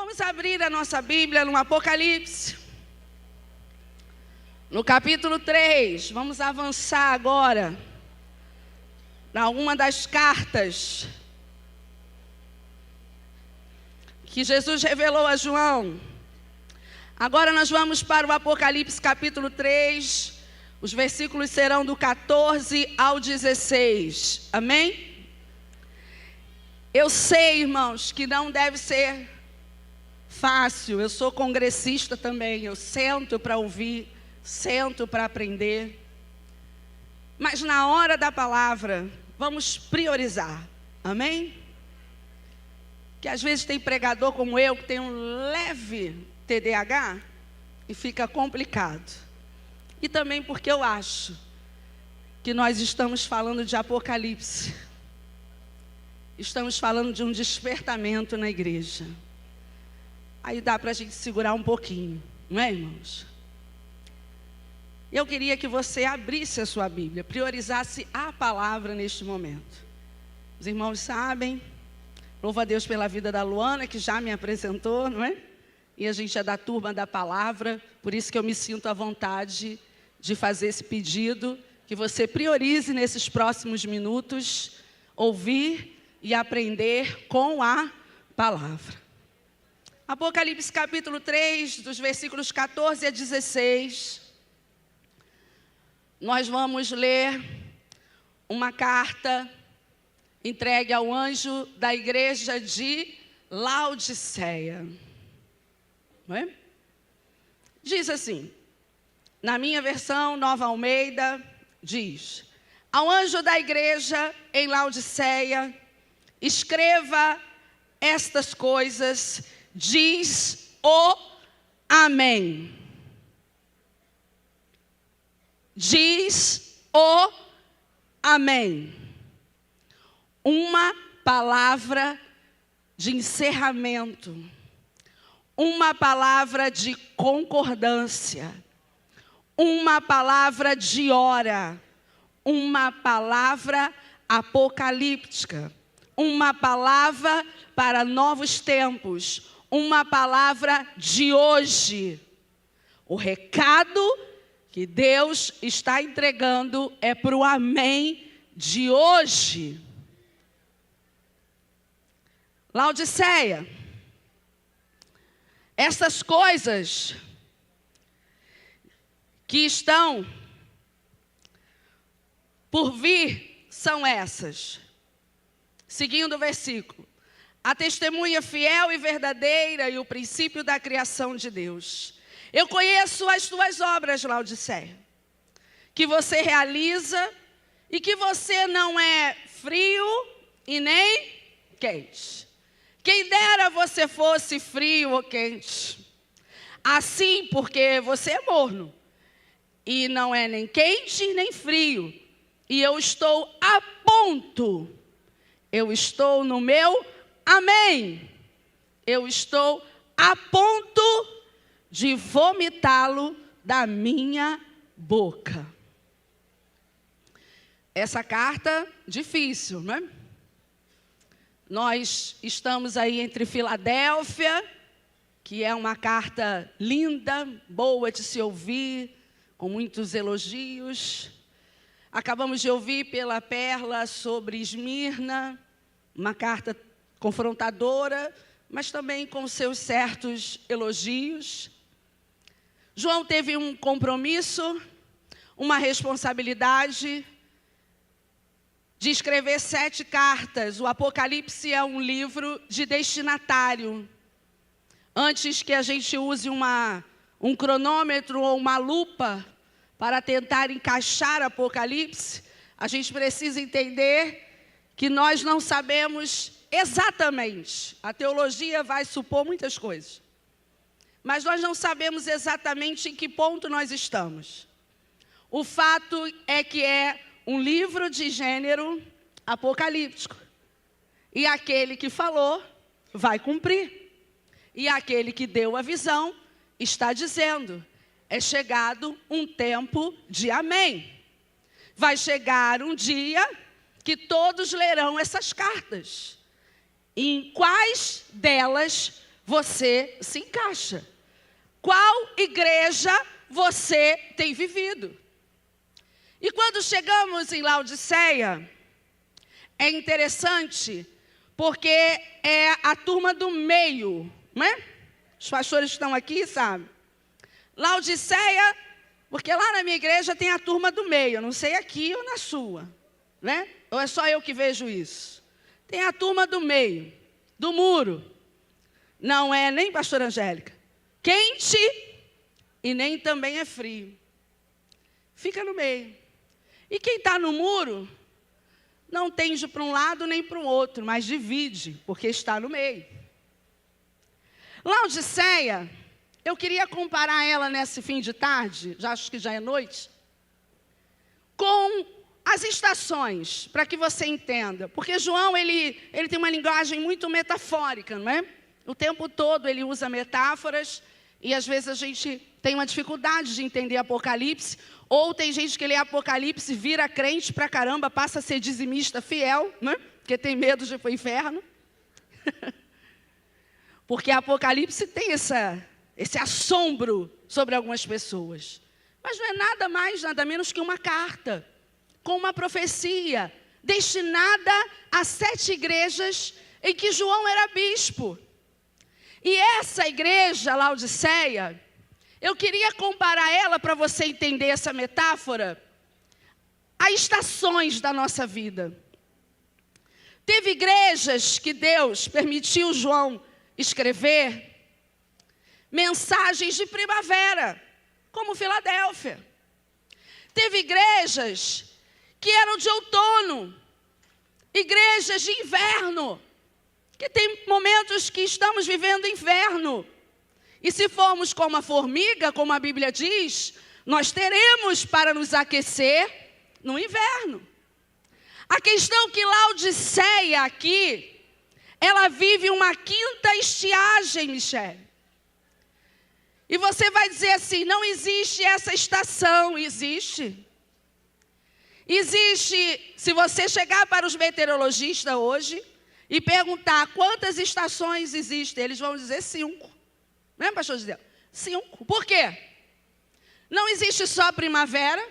Vamos abrir a nossa Bíblia no Apocalipse, no capítulo 3. Vamos avançar agora na uma das cartas que Jesus revelou a João. Agora nós vamos para o Apocalipse capítulo 3. Os versículos serão do 14 ao 16. Amém? Eu sei, irmãos, que não deve ser fácil. Eu sou congressista também. Eu sento para ouvir, sento para aprender. Mas na hora da palavra, vamos priorizar. Amém? Que às vezes tem pregador como eu, que tem um leve TDAH e fica complicado. E também porque eu acho que nós estamos falando de Apocalipse. Estamos falando de um despertamento na igreja. Aí dá para a gente segurar um pouquinho, não é, irmãos? Eu queria que você abrisse a sua Bíblia, priorizasse a palavra neste momento. Os irmãos sabem, louvo a Deus pela vida da Luana, que já me apresentou, não é? E a gente é da turma da palavra, por isso que eu me sinto à vontade de fazer esse pedido, que você priorize nesses próximos minutos, ouvir e aprender com a palavra. Apocalipse capítulo 3, dos versículos 14 a 16. Nós vamos ler uma carta entregue ao anjo da igreja de Laodiceia. Não é? Diz assim, na minha versão, Nova Almeida, diz: ao anjo da igreja em Laodiceia, escreva estas coisas, diz o Amém. Diz o Amém. Uma palavra de encerramento, uma palavra de concordância, uma palavra de hora, uma palavra apocalíptica, uma palavra para novos tempos, uma palavra de hoje. O recado que Deus está entregando é para o Amém de hoje. Laodiceia, essas coisas que estão por vir são essas. Seguindo o versículo. A testemunha fiel e verdadeira e o princípio da criação de Deus. Eu conheço as tuas obras, Laodiceia, que você realiza e que você não é frio e nem quente. Quem dera você fosse frio ou quente. Assim, porque você é morno. E não é nem quente nem frio. E eu estou a ponto. Eu estou no meu amém. Eu estou a ponto de vomitá-lo da minha boca. Essa carta, difícil, não é? Nós estamos aí entre Filadélfia, que é uma carta linda, boa de se ouvir, com muitos elogios. Acabamos de ouvir pela Perla sobre Esmirna, uma carta confrontadora, mas também com seus certos elogios. João teve um compromisso, uma responsabilidade de escrever 7 cartas. O Apocalipse é um livro de destinatário. Antes que a gente use um cronômetro ou uma lupa para tentar encaixar Apocalipse, a gente precisa entender que nós não sabemos exatamente. A teologia vai supor muitas coisas. Mas nós não sabemos exatamente em que ponto nós estamos. O fato é que é um livro de gênero apocalíptico. E aquele que falou vai cumprir. E aquele que deu a visão está dizendo: é chegado um tempo de amém. Vai chegar um dia que todos lerão essas cartas. E em quais delas você se encaixa? Qual igreja você tem vivido? E quando chegamos em Laodiceia, é interessante, porque é a turma do meio, né? Os pastores estão aqui, sabe? Laodiceia, porque lá na minha igreja tem a turma do meio, não sei aqui ou na sua, né? Ou é só eu que vejo isso? Tem a turma do meio, do muro. Não é nem, pastora Angélica, quente e nem também é frio. Fica no meio. E quem está no muro, não tende para um lado nem para o outro, mas divide, porque está no meio. Laodiceia, eu queria comparar ela nesse fim de tarde, já acho que já é noite, com as estações, para que você entenda. Porque João, ele tem uma linguagem muito metafórica, não é? O tempo todo ele usa metáforas, e às vezes a gente tem uma dificuldade de entender Apocalipse, ou tem gente que lê Apocalipse, vira crente pra caramba, passa a ser dizimista fiel, né? Porque tem medo de ir para o inferno. Porque Apocalipse tem esse assombro sobre algumas pessoas. Mas não é nada mais, nada menos que uma carta, com uma profecia, destinada a 7 igrejas em que João era bispo. E essa igreja, Laodiceia, eu queria comparar ela, para você entender essa metáfora, a estações da nossa vida. Teve igrejas que Deus permitiu João escrever mensagens de primavera, como Filadélfia. Teve igrejas que eram de outono, igrejas de inverno, que tem momentos que estamos vivendo inverno. E se formos como a formiga, como a Bíblia diz, nós teremos para nos aquecer no inverno. A questão que Laodiceia aqui, ela vive uma 5ª estiagem, Michele. E você vai dizer assim, não existe essa estação. Existe. Existe, se você chegar para os meteorologistas hoje e perguntar quantas estações existem, eles vão dizer 5. Não é, pastor Gisele? 5. Por quê? Não existe só primavera,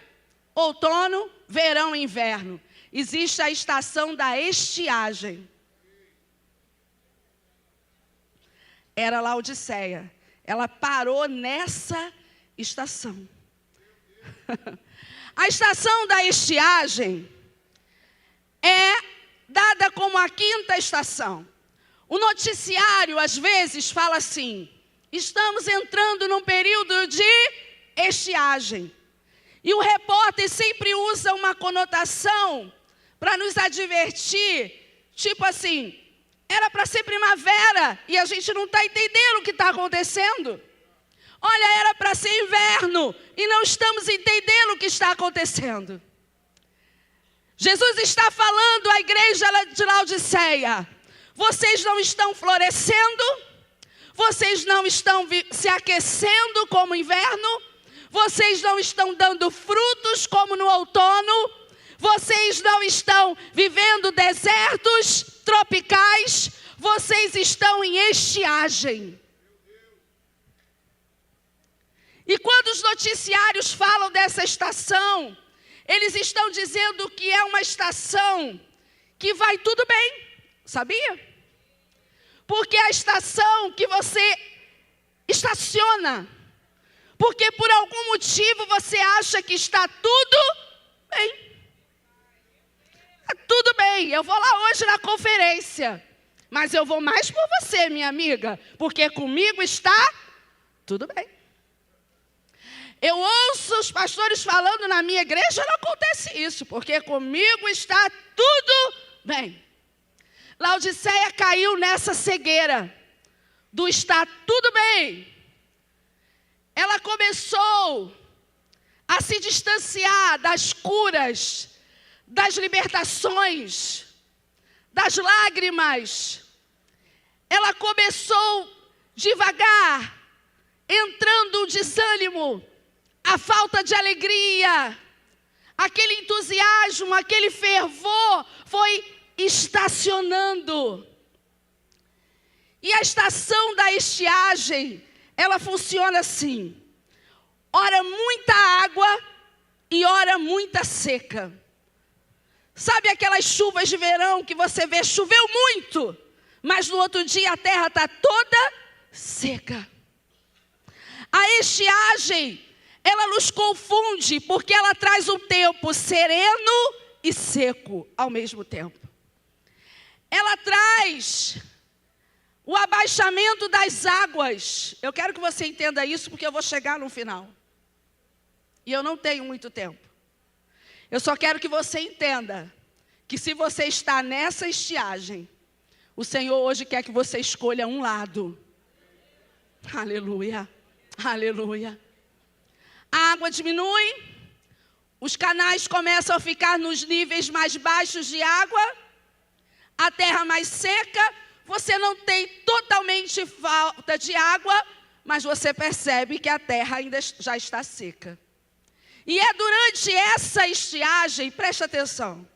outono, verão e inverno. Existe a estação da estiagem. Era Laodiceia. Ela parou nessa estação. A estação da estiagem é dada como a 5ª estação. O noticiário, às vezes, fala assim, estamos entrando num período de estiagem. E o repórter sempre usa uma conotação para nos advertir, tipo assim, era para ser primavera e a gente não está entendendo o que está acontecendo. Olha, era para ser inverno e não estamos entendendo o que está acontecendo. Jesus está falando à igreja de Laodiceia, vocês não estão florescendo, vocês não estão se aquecendo como inverno, vocês não estão dando frutos como no outono, vocês não estão vivendo desertos tropicais, vocês estão em estiagem. E quando os noticiários falam dessa estação, eles estão dizendo que é uma estação que vai tudo bem, sabia? Porque é a estação que você estaciona, porque por algum motivo você acha que está tudo bem. Está tudo bem, eu vou lá hoje na conferência, mas eu vou mais por você, minha amiga, porque comigo está tudo bem. Eu ouço os pastores falando na minha igreja, não acontece isso, porque comigo está tudo bem. Laodiceia caiu nessa cegueira do está tudo bem. Ela começou a se distanciar das curas, das libertações, das lágrimas. Ela começou devagar, entrando o desânimo, a falta de alegria, aquele entusiasmo, aquele fervor foi estacionando. E a estação da estiagem, ela funciona assim: ora muita água e ora muita seca. Sabe aquelas chuvas de verão que você vê, choveu muito, mas no outro dia a terra está toda seca. A estiagem, ela nos confunde porque ela traz um tempo sereno e seco ao mesmo tempo. Ela traz o abaixamento das águas. Eu quero que você entenda isso porque eu vou chegar no final. E eu não tenho muito tempo. Eu só quero que você entenda que se você está nessa estiagem, o Senhor hoje quer que você escolha um lado. Aleluia, aleluia. A água diminui, os canais começam a ficar nos níveis mais baixos de água, a terra mais seca, você não tem totalmente falta de água, mas você percebe que a terra ainda já está seca. E é durante essa estiagem, presta atenção,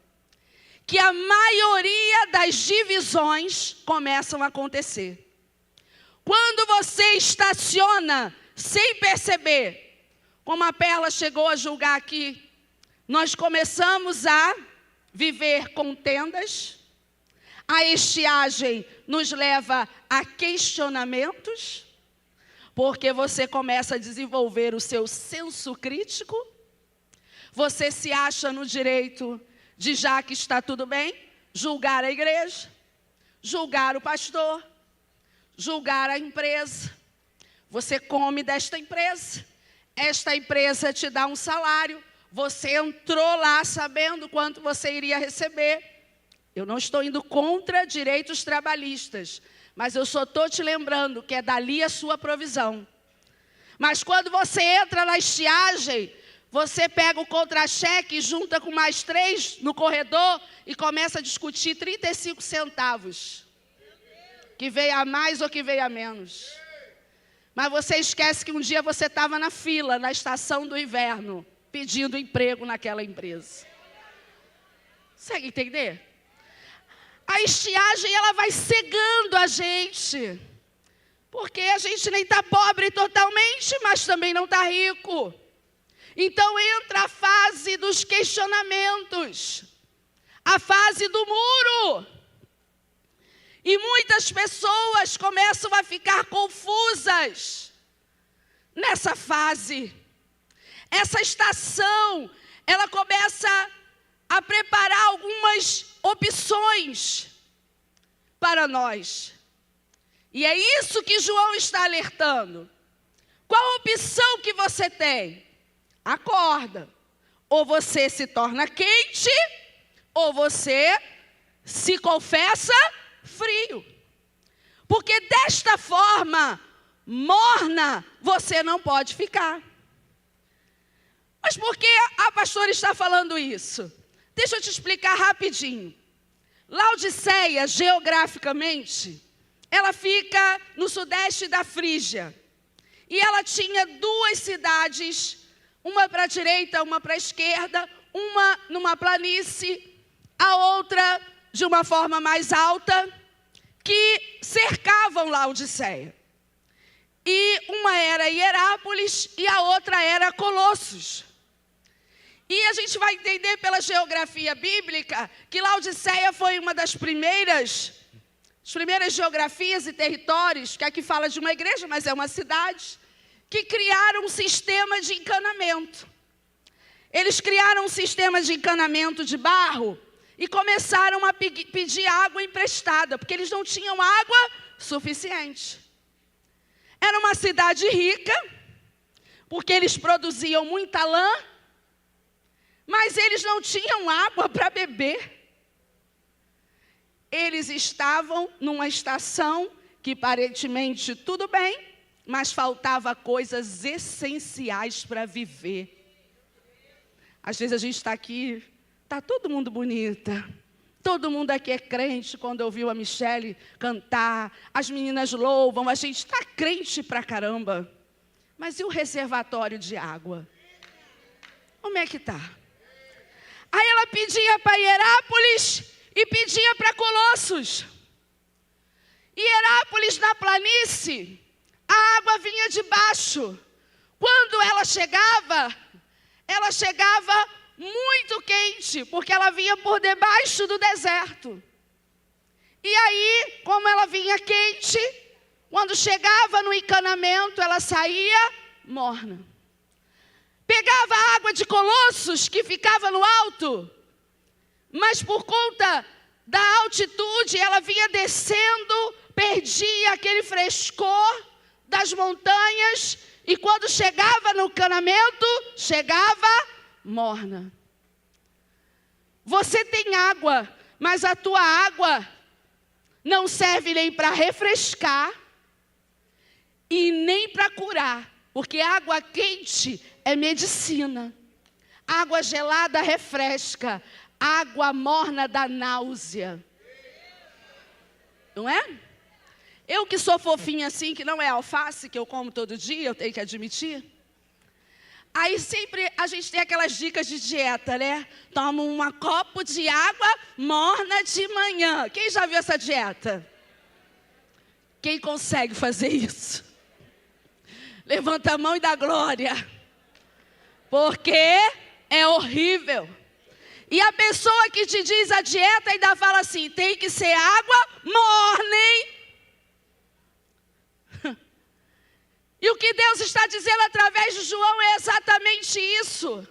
que a maioria das divisões começam a acontecer. Quando você estaciona sem perceber, como a Perla chegou a julgar aqui, nós começamos a viver contendas. A estiagem nos leva a questionamentos, porque você começa a desenvolver o seu senso crítico. Você se acha no direito de, já que está tudo bem, julgar a igreja, julgar o pastor, julgar a empresa. Você come desta empresa, esta empresa te dá um salário, você entrou lá sabendo quanto você iria receber. Eu não estou indo contra direitos trabalhistas, mas eu só estou te lembrando que é dali a sua provisão. Mas quando você entra na estiagem, você pega o contra-cheque, junta com mais 3 no corredor e começa a discutir 35 centavos. Que veio a mais ou que veio a menos. Mas você esquece que um dia você estava na fila, na estação do inverno, pedindo emprego naquela empresa. Consegue entender? A estiagem, ela vai cegando a gente. Porque a gente nem está pobre totalmente, mas também não está rico. Então entra a fase dos questionamentos, a fase do muro. E muitas pessoas começam a ficar confusas nessa fase. Essa estação, ela começa a preparar algumas opções para nós. E é isso que João está alertando. Qual a opção que você tem? Acorda. Ou você se torna quente, ou você se confessa frio. Porque desta forma, morna, você não pode ficar. Mas por que a pastora está falando isso? Deixa eu te explicar rapidinho. Laodiceia, geograficamente, ela fica no sudeste da Frígia. E ela tinha 2 cidades, uma para a direita, uma para a esquerda, uma numa planície, a outra de uma forma mais alta, que cercavam Laodiceia. E uma era Hierápolis e a outra era Colossos. E a gente vai entender pela geografia bíblica que Laodiceia foi uma das primeiras geografias e territórios, que aqui fala de uma igreja, mas é uma cidade, que criaram um sistema de encanamento. Eles criaram um sistema de encanamento de barro e começaram a pedir água emprestada, porque eles não tinham água suficiente. Era uma cidade rica, porque eles produziam muita lã, mas eles não tinham água para beber. Eles estavam numa estação que aparentemente tudo bem, mas faltava coisas essenciais para viver. Às vezes a gente está aqui, está todo mundo bonita. Todo mundo aqui é crente. Quando ouviu a Michele cantar, as meninas louvam, a gente está crente pra caramba. Mas e o reservatório de água? Como é que está? Aí ela pedia para Hierápolis e pedia para Colossos. Em Herápolis, na planície, a água vinha de baixo. Quando ela chegava muito quente, porque ela vinha por debaixo do deserto. E aí, como ela vinha quente, quando chegava no encanamento, ela saía morna. Pegava a água de Colossos, que ficava no alto, mas por conta da altitude, ela vinha descendo, perdia aquele frescor das montanhas, e quando chegava no encanamento, chegava morna. Você tem água, mas a tua água não serve nem para refrescar e nem para curar, porque água quente é medicina, água gelada refresca, água morna dá náusea. Não é? Eu que sou fofinha assim, que não é alface, que eu como todo dia, eu tenho que admitir. Aí sempre a gente tem aquelas dicas de dieta, né? Toma um copo de água morna de manhã. Quem já viu essa dieta? Quem consegue fazer isso? Levanta a mão e dá glória. Porque é horrível. E a pessoa que te diz a dieta ainda fala assim, tem que ser água morna, hein? E o que Deus está dizendo através de João é exatamente isso.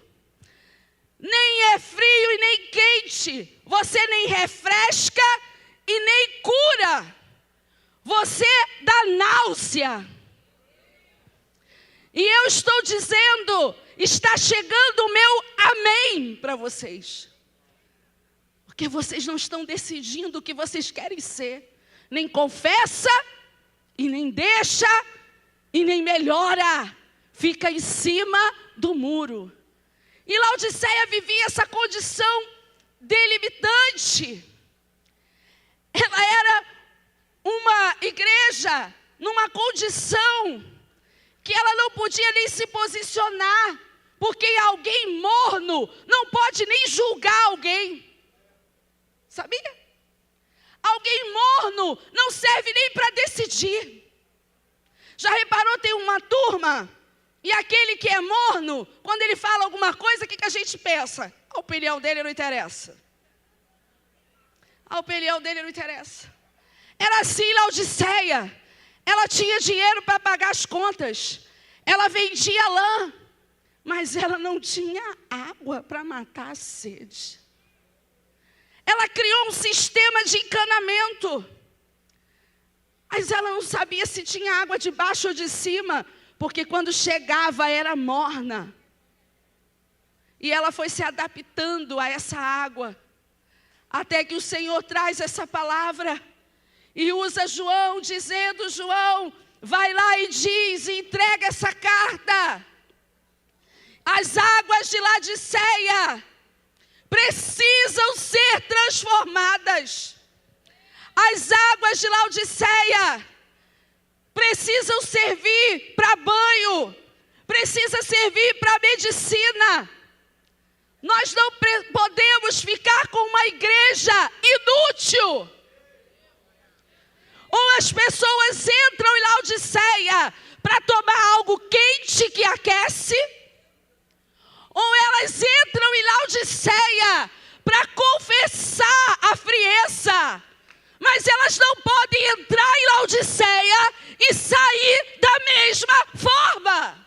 Nem é frio e nem quente. Você nem refresca e nem cura. Você dá náusea. E eu estou dizendo, está chegando o meu amém para vocês. Porque vocês não estão decidindo o que vocês querem ser. Nem confessa e nem deixa e nem melhora, fica em cima do muro. E Laodiceia vivia essa condição delimitante. Ela era uma igreja numa condição que ela não podia nem se posicionar, porque alguém morno não pode nem julgar alguém. Sabia? Alguém morno não serve nem para decidir. Já reparou, tem uma turma, e aquele que é morno, quando ele fala alguma coisa, o que a gente pensa? A opinião dele não interessa. A opinião dele não interessa. Era assim Laodiceia. Ela tinha dinheiro para pagar as contas. Ela vendia lã, mas ela não tinha água para matar a sede. Ela criou um sistema de encanamento. Mas ela não sabia se tinha água de baixo ou de cima, porque quando chegava era morna. E ela foi se adaptando a essa água, até que o Senhor traz essa palavra, e usa João, dizendo, João, vai lá e diz, e entrega essa carta. As águas de Laodiceia precisam ser transformadas. As águas de Laodiceia precisam servir para banho, precisa servir para medicina. Nós não podemos ficar com uma igreja inútil. Ou as pessoas entram em Laodiceia para tomar algo quente que aquece, ou elas entram em Laodiceia para confessar a frieza. Mas elas não podem entrar em Laodiceia e sair da mesma forma.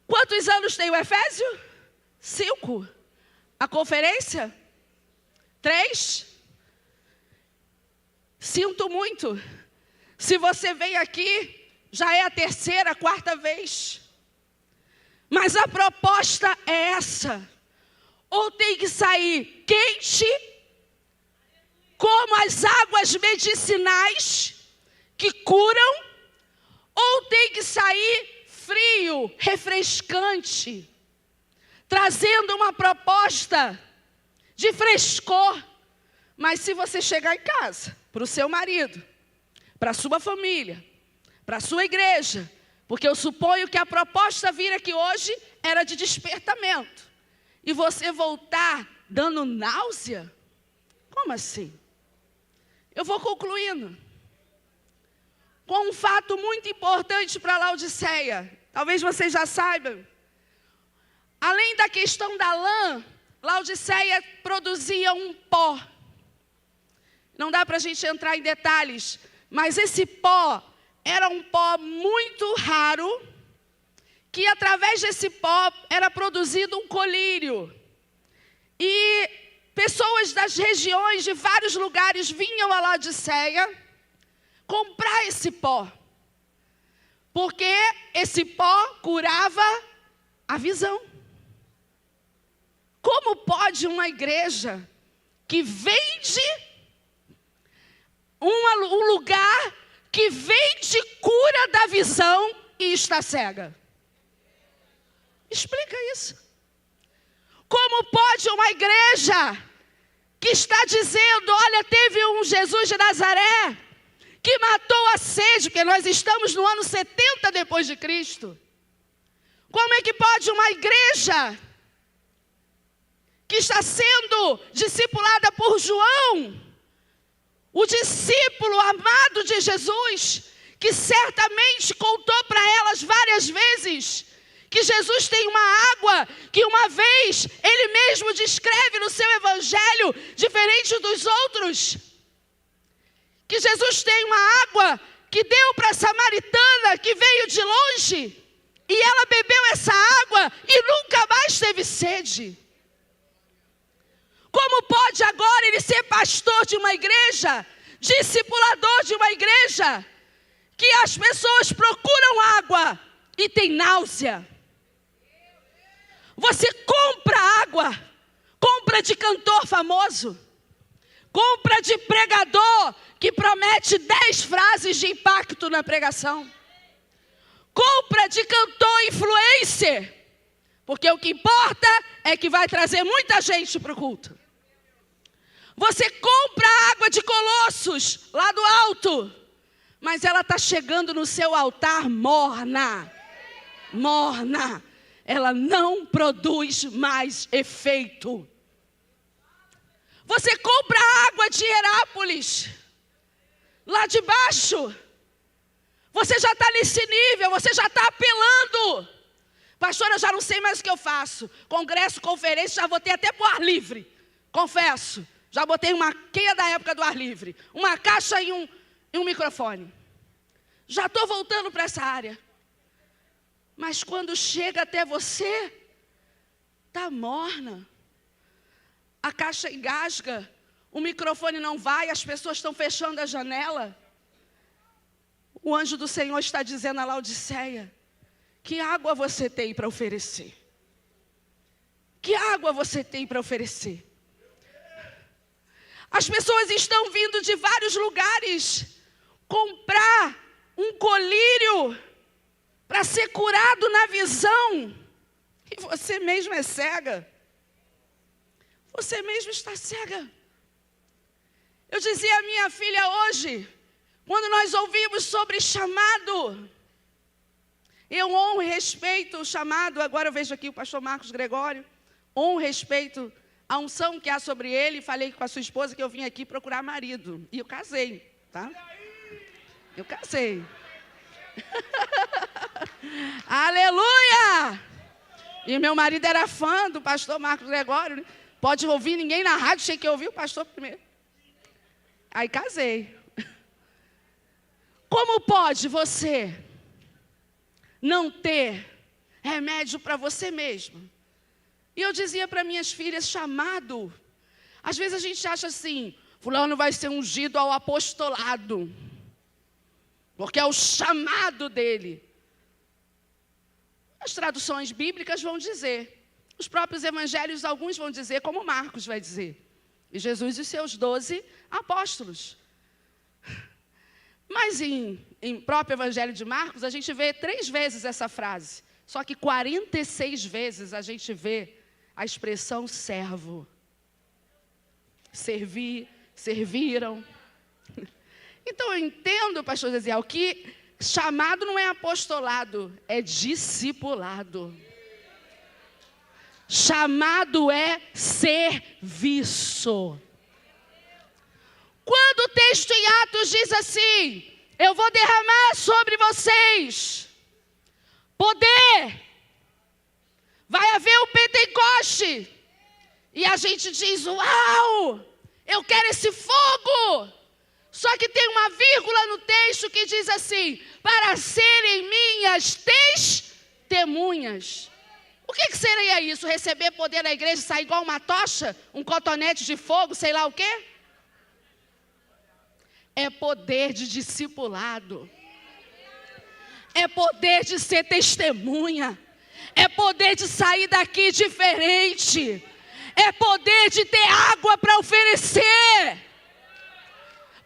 Quantos anos tem o Efésio? 5. A conferência? 3. Sinto muito. Se você vem aqui, já é a 3ª, 4ª vez. Mas a proposta é essa. Ou tem que sair quente, como as águas medicinais que curam, ou tem que sair frio, refrescante, trazendo uma proposta de frescor. Mas se você chegar em casa, para o seu marido, para a sua família, para a sua igreja, porque eu suponho que a proposta vir aqui hoje era de despertamento, e você voltar dando náusea? Como assim? Eu vou concluindo com um fato muito importante para Laodiceia. Talvez vocês já saibam. Além da questão da lã, Laodiceia produzia um pó. Não dá para a gente entrar em detalhes, mas esse pó era um pó muito raro, que através desse pó era produzido um colírio. E pessoas das regiões de vários lugares vinham a Laodiceia comprar esse pó, porque esse pó curava a visão. Como pode uma igreja que vende um lugar que vende cura da visão e está cega? Explica isso. Como pode uma igreja que está dizendo, olha, teve um Jesus de Nazaré que matou a sede, porque nós estamos no ano 70 depois de Cristo. Como é que pode uma igreja que está sendo discipulada por João, o discípulo amado de Jesus, que certamente contou para elas várias vezes que Jesus tem uma água que uma vez ele mesmo descreve no seu evangelho, diferente dos outros, que Jesus tem uma água que deu para a samaritana que veio de longe, e ela bebeu essa água e nunca mais teve sede. Como pode agora ele ser pastor de uma igreja, discipulador de uma igreja, que as pessoas procuram água e tem náusea? Você compra água, compra de cantor famoso, compra de pregador que promete 10 frases de impacto na pregação, compra de cantor influencer, porque o que importa é que vai trazer muita gente para o culto. Você compra água de Colossos, lá do alto, mas ela está chegando no seu altar morna. Morna. Ela não produz mais efeito. Você compra água de Herápolis, lá de baixo. Você já está nesse nível, você já está apelando. Pastora, eu já não sei mais o que eu faço. Congresso, conferência, já botei até para o ar livre. Confesso. Já botei uma queia da época do ar livre. Uma caixa e um microfone. Já estou voltando para essa área. Mas quando chega até você, está morna. A caixa engasga. O microfone não vai, as pessoas estão fechando a janela. O anjo do Senhor está dizendo a Laodiceia: que água você tem para oferecer? Que água você tem para oferecer? As pessoas estão vindo de vários lugares comprar um colírio para ser curado na visão. E você mesmo é cega. Você mesmo está cega. Eu dizia à minha filha hoje, quando nós ouvimos sobre chamado, eu honro e respeito o chamado. Agora eu vejo aqui o pastor Marcos Gregório. Honro e respeito a unção que há sobre ele. Falei com a sua esposa que eu vim aqui procurar marido. E eu casei, tá? Eu casei. Aleluia! E meu marido era fã do pastor Marcos Gregório. Pode ouvir ninguém na rádio, tinha que ouvir o pastor primeiro. Aí casei. Como pode você não ter remédio para você mesmo? E eu dizia para minhas filhas, chamado. Às vezes a gente acha assim, fulano vai ser ungido ao apostolado, porque é o chamado dele. As traduções bíblicas vão dizer, os próprios evangelhos, alguns vão dizer, como Marcos vai dizer. E Jesus e seus 12 apóstolos. Mas em próprio evangelho de Marcos, a gente vê 3 vezes essa frase. Só que 46 vezes a gente vê a expressão servo. Servir, serviram. Então eu entendo, pastor Zezé, que chamado não é apostolado, é discipulado. Chamado é serviço. Quando o texto em Atos diz assim: eu vou derramar sobre vocês poder, vai haver o Pentecoste. E a gente diz: uau, eu quero esse fogo. Só que tem uma vírgula no texto que diz assim: para serem minhas testemunhas. O que seria isso? Receber poder na igreja e sair igual uma tocha? Um cotonete de fogo, sei lá o quê? É poder de discipulado. É poder de ser testemunha. É poder de sair daqui diferente. É poder de ter água para oferecer.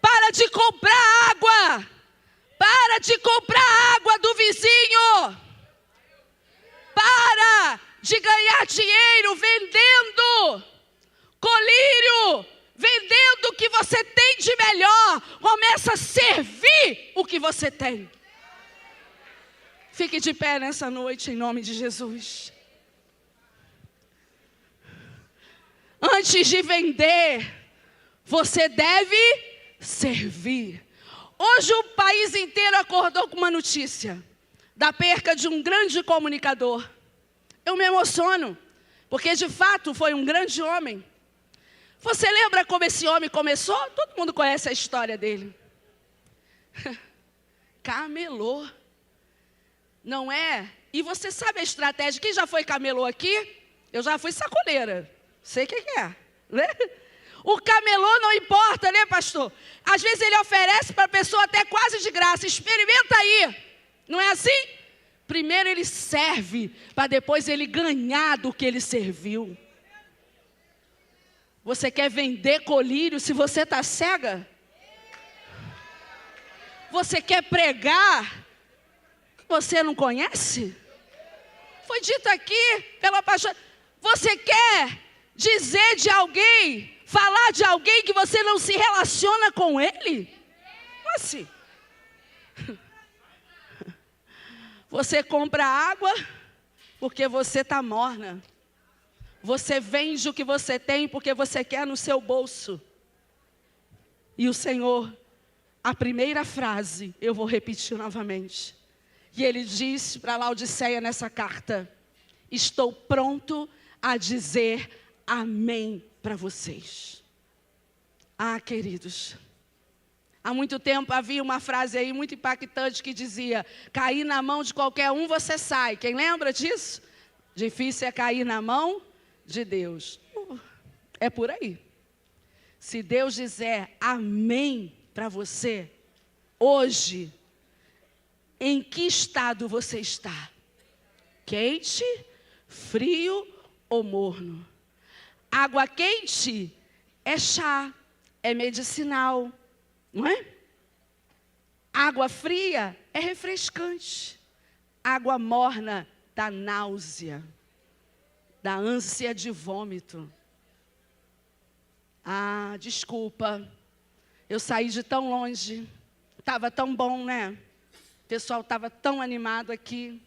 Para de comprar água. Para de comprar água do vizinho. Para de ganhar dinheiro vendendo colírio, vendendo o que você tem de melhor. Começa a servir o que você tem. Fique de pé nessa noite em nome de Jesus. Antes de vender, você deve servir. Hoje o país inteiro acordou com uma notícia da perca de um grande comunicador. Eu me emociono, porque de fato foi um grande homem. Você lembra como esse homem começou? Todo mundo conhece a história dele. Camelô. Não é? E você sabe a estratégia. Quem já foi camelô aqui? Eu já fui sacoleira. Sei o que é. Né? O camelô não importa, né, pastor? Às vezes ele oferece para a pessoa até quase de graça. Experimenta aí. Não é assim? Primeiro ele serve, para depois ele ganhar do que ele serviu. Você quer vender colírio se você está cega? Você quer pregar que você não conhece? Foi dito aqui pela pastora. Você quer dizer de alguém, falar de alguém que você não se relaciona com ele? Como assim? Você compra água porque você está morna. Você vende o que você tem porque você quer no seu bolso. E o Senhor, a primeira frase, eu vou repetir novamente. E Ele disse para Laodiceia nessa carta: estou pronto a dizer amém para vocês. Ah, queridos. Há muito tempo havia uma frase aí muito impactante que dizia: cair na mão de qualquer um você sai. Quem lembra disso? Difícil é cair na mão de Deus. É por aí. Se Deus disser amém para você, hoje, em que estado você está? Quente, frio ou morno? Água quente é chá, é medicinal. Não é? Água fria é refrescante. Água morna dá náusea, dá ânsia de vômito. Ah, desculpa, eu saí de tão longe, estava tão bom, né? O pessoal estava tão animado aqui.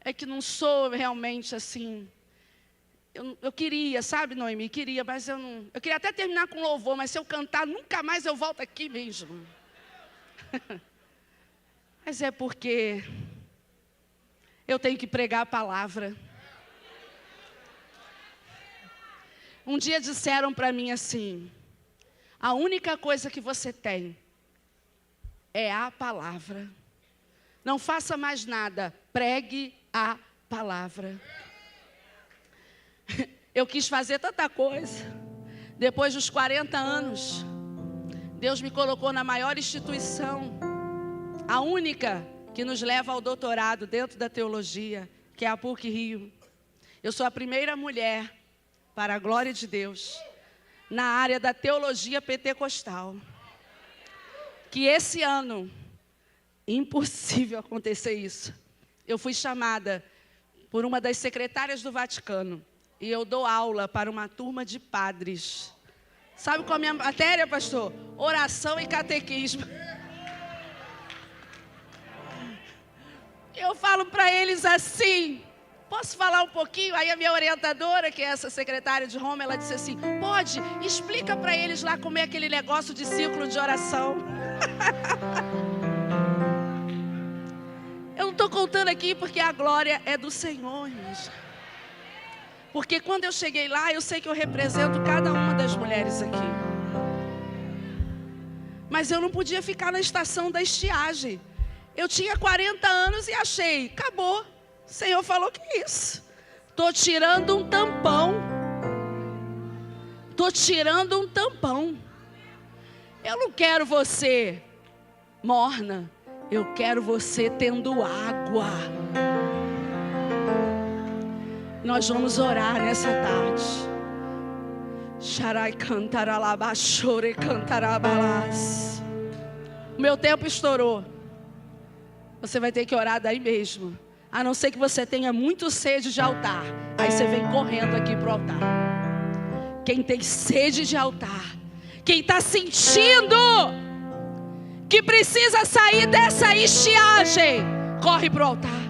É que não sou realmente assim. Eu queria, sabe, Noemi? Queria, mas eu não... Eu queria até terminar com louvor, mas se eu cantar, nunca mais eu volto aqui mesmo. Mas é porque eu tenho que pregar a palavra. Um dia disseram para mim assim: a única coisa que você tem é a palavra. Não faça mais nada, pregue a palavra. Eu quis fazer tanta coisa. Depois dos 40 anos, Deus me colocou na maior instituição, a única que nos leva ao doutorado dentro da teologia, que é a PUC Rio. Eu sou a primeira mulher, para a glória de Deus, na área da teologia pentecostal. Que esse ano, impossível acontecer isso, eu fui chamada por uma das secretárias do Vaticano. E eu dou aula para uma turma de padres. Sabe qual é a minha matéria, pastor? Oração e catequismo. Eu falo para eles assim: posso falar um pouquinho? Aí a minha orientadora, que é essa secretária de Roma, ela disse assim, pode, explica para eles lá como é aquele negócio de círculo de oração. Eu não estou contando aqui porque a glória é do Senhor, irmãos. Porque quando eu cheguei lá, eu sei que eu represento cada uma das mulheres aqui. Mas eu não podia ficar na estação da estiagem. Eu tinha 40 anos e achei, acabou. O Senhor falou que é isso. Estou tirando um tampão. Estou tirando um tampão. Eu não quero você morna. Eu quero você tendo água. Nós vamos orar nessa tarde. Sharai cantaralaba, chore cantarabalas. O meu tempo estourou. Você vai ter que orar daí mesmo. A não ser que você tenha muito sede de altar. Aí você vem correndo aqui para o altar. Quem tem sede de altar, quem está sentindo que precisa sair dessa estiagem, corre para o altar.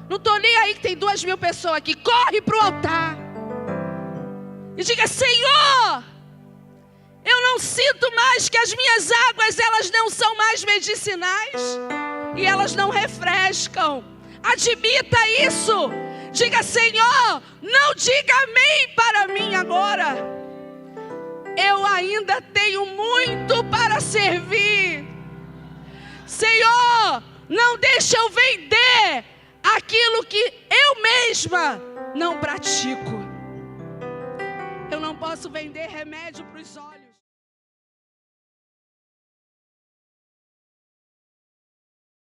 Não estou nem aí que tem 2.000 pessoas aqui. Corre para o altar. E diga, Senhor, eu não sinto mais que as minhas águas, elas não são mais medicinais. E elas não refrescam. Admita isso. Diga, Senhor, não diga amém para mim agora. Eu ainda tenho muito para servir. Senhor, não deixa eu vender aquilo que eu mesma não pratico. Eu não posso vender remédio para os olhos.